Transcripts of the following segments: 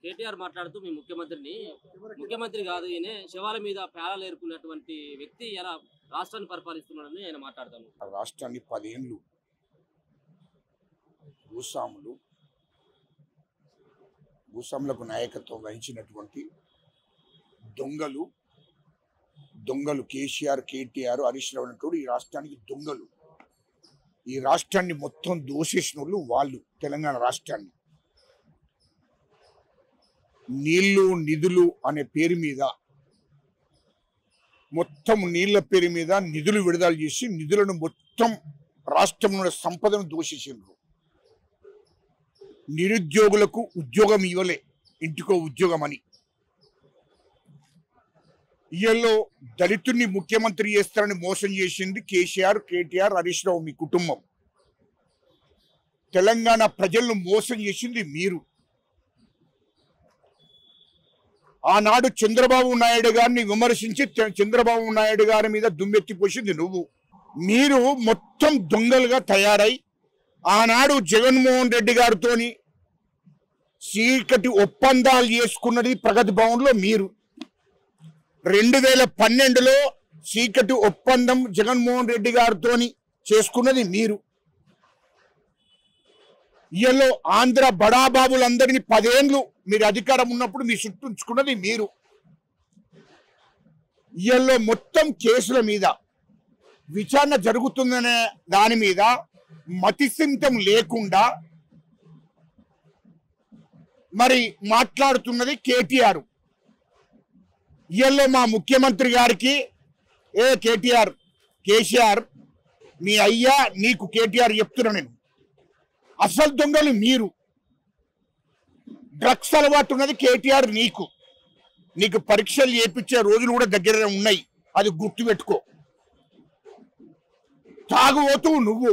కేటీఆర్ మాట్లాడుతూ మీ ముఖ్యమంత్రి కాదు ఈయన శవాల మీద పేలాలు ఏరుకున్నటువంటి వ్యక్తి ఇలా రాష్ట్రాన్ని పరిపాలిస్తున్నాడని ఆయన మాట్లాడతాను. రాష్ట్రాన్ని 10 ఏళ్ళు భూస్వాములకు నాయకత్వం వహించినటువంటి దొంగలు కేసీఆర్, కేటీఆర్, హరీష్ రావు అనేటువంటి ఈ రాష్ట్రానికి దొంగలు. ఈ రాష్ట్రాన్ని మొత్తం దోషేసిన వాళ్ళు తెలంగాణ రాష్ట్రాన్ని నీళ్లు నిధులు అనే పేరు మీద మొత్తం నీళ్ల పేరు మీద నిధులు విడుదల చేసి నిధులను మొత్తం రాష్ట్రంలో సంపదను దోషించారు. నిరుద్యోగులకు ఉద్యోగం ఇవ్వలే, ఇంటికో ఉద్యోగం అని. ఇయల్లో దళితుడిని ముఖ్యమంత్రి చేస్తారని మోసం చేసింది కేసీఆర్, కేటీఆర్, హరీష్ రావు మీ కుటుంబం. తెలంగాణ ప్రజలను మోసం చేసింది మీరు. ఆనాడు చంద్రబాబు నాయుడు గారిని విమర్శించి చంద్రబాబు నాయుడు గారి మీద దుమ్మెత్తిపోసింది నువ్వు. మీరు మొత్తం దొంగలుగా తయారై ఆనాడు జగన్మోహన్ రెడ్డి గారితో చీకటి ఒప్పందాలు చేసుకున్నది ప్రగతి భవన్లో మీరు. 2012లో చీకటి ఒప్పందం జగన్మోహన్ రెడ్డి గారితో చేసుకున్నది మీరు. ఇయల్లో ఆంధ్ర బడాబాబులందరినీ 10 ఏళ్ళు మీరు అధికారం ఉన్నప్పుడు మీ చుట్టూ ఉంచుకున్నది మీరు. ఇయల్లో మొత్తం కేసుల మీద విచారణ జరుగుతుందనే దాని మీద మతిస్థిమితం లేకుండా మరి మాట్లాడుతున్నది కేటీఆర్. ఇయల్లో మా ముఖ్యమంత్రి గారికి కేసీఆర్ మీ అయ్యా నీకు కేటీఆర్ చెప్తున్నా నేను, అసలు దొంగలు మీరు. డ్రగ్స్ అలవాటు ఉన్నది కేటీఆర్ నీకు పరీక్షలు చేయించే రోజులు కూడా దగ్గర ఉన్నాయి, అది గుర్తుపెట్టుకో. తాగుబోతూ నువ్వు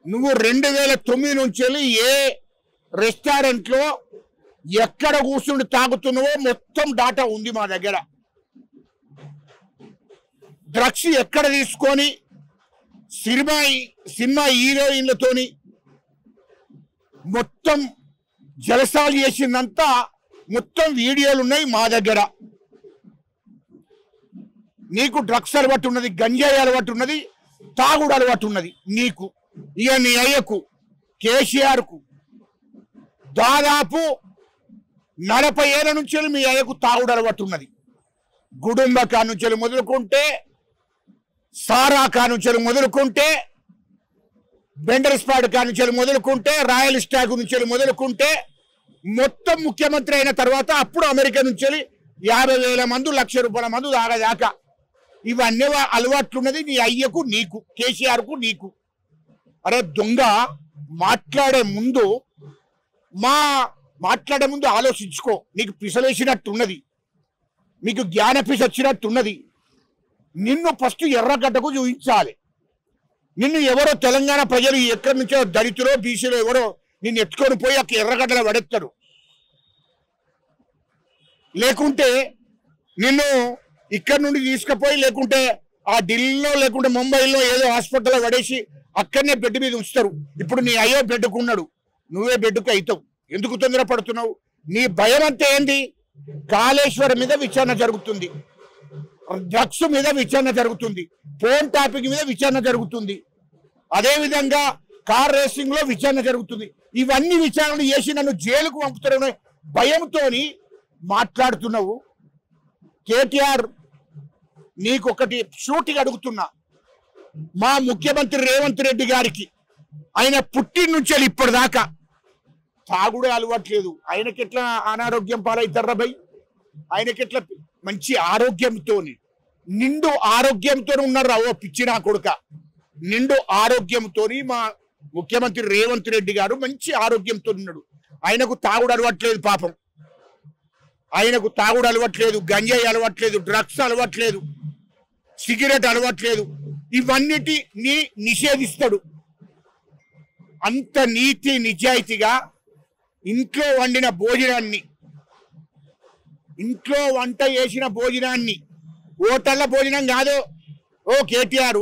2009 నుంచి ఏ రెస్టారెంట్లో ఎక్కడ కూర్చుండి తాగుతున్నావో మొత్తం డాటా ఉంది మా దగ్గర. డ్రగ్స్ ఎక్కడ తీసుకొని సినిమా హీరోయిన్లతోని మొత్తం జలసాలు చేసిందంతా మొత్తం వీడియోలు ఉన్నాయి మా దగ్గర. నీకు డ్రగ్స్ అలవాటు ఉన్నది, గంజాయి అలవాటు ఉన్నది, తాగుడు అలవాటు ఉన్నది నీకు. ఇక నీ అయ్యకు కేసీఆర్కు దాదాపు 40 ఏళ్ళ నుంచి మీ అయ్యకు తాగుడు అలవాటు ఉన్నది. గుడుంబ కానుంచెలు మొదలుకుంటే, సారా కానుంచెలు మొదలుకుంటే, బెండర్స్పాడ్ కానుంచెలు మొదలుకుంటే, రాయల్ స్టాక్ నుంచి మొదలుకుంటే, మొత్తం ముఖ్యమంత్రి అయిన తర్వాత అప్పుడు అమెరికా నుంచి 50,000 మంది, ₹1,00,000 మంది తాగదాకా ఇవన్నీ అలవాట్లున్నది నీ అయ్యకు నీకు, కేసీఆర్కు నీకు. అరే దొంగ, మాట్లాడే ముందు ఆలోచించుకో. నీకు పిసలేసినట్టున్నది, మీకు జ్ఞానపిస వచ్చినట్టున్నది. నిన్ను ఫస్ట్ ఎర్రగడ్డకు చూపించాలి. నిన్ను ఎవరో తెలంగాణ ప్రజలు ఎక్కడి నుంచో దళితులో బీసీలో ఎవరో నిన్ను ఎత్తుకొని పోయి అక్కడ ఎర్రగడ్డలో పడేస్తారు. లేకుంటే నిన్ను ఇక్కడి నుండి తీసుకుపోయి లేకుంటే ఆ ఢిల్లీలో లేకుంటే ముంబైలో ఏదో హాస్పిటల్లో పడేసి అక్కడనే బెడ్ మీద ఉంచుతారు. ఇప్పుడు నీ అయ్యో బెడ్డుకున్నాడు, నువ్వే బెడ్డుకు అవుతావు. ఎందుకు తొందర పడుతున్నావు? నీ భయం అంతే ఏంది? కాళేశ్వరం మీద విచారణ జరుగుతుంది, డ్రగ్స్ మీద విచారణ జరుగుతుంది, ఫోన్ టాపిక్ మీద విచారణ జరుగుతుంది, అదేవిధంగా కార్ రేసింగ్ లో విచారణ జరుగుతుంది. ఇవన్నీ విచారణలు చేసి నన్ను జైలుకు పంపుతారనే భయంతో మాట్లాడుతున్నావు. కేటీఆర్, నీకొకటి షూటింగ్ అడుగుతున్నా. మా ముఖ్యమంత్రి రేవంత్ రెడ్డి గారికి ఆయన పుట్టిన నుంచి ఇప్పటిదాకా తాగుడే అలవాట్లేదు. ఆయనకెట్లా అనారోగ్యం పాలవుతారా భయ్? ఆయనకెట్లా మంచి ఆరోగ్యంతో నిండు ఆరోగ్యంతో ఉన్నారు. ఓ పిచ్చి నా కొడుక, నిండు ఆరోగ్యంతో మా ముఖ్యమంత్రి రేవంత్ రెడ్డి గారు మంచి ఆరోగ్యంతో ఉన్నాడు. ఆయనకు తాగుడు అలవాట్లేదు పాపం. ఆయనకు తాగుడు అలవాట్లేదు, గంజాయి అలవాట్లేదు, డ్రగ్స్ అలవాట్లేదు, సిగరెట్ అలవాట్లేదు. ఇవన్నిటిని నిషేధిస్తాడు. అంత నీతి నిజాయితీగా ఇంట్లో వండిన భోజనాన్ని, ఇంట్లో వంట చేసిన భోజనాన్ని, హోటళ్ళ భోజనం కాదు. కేటీఆర్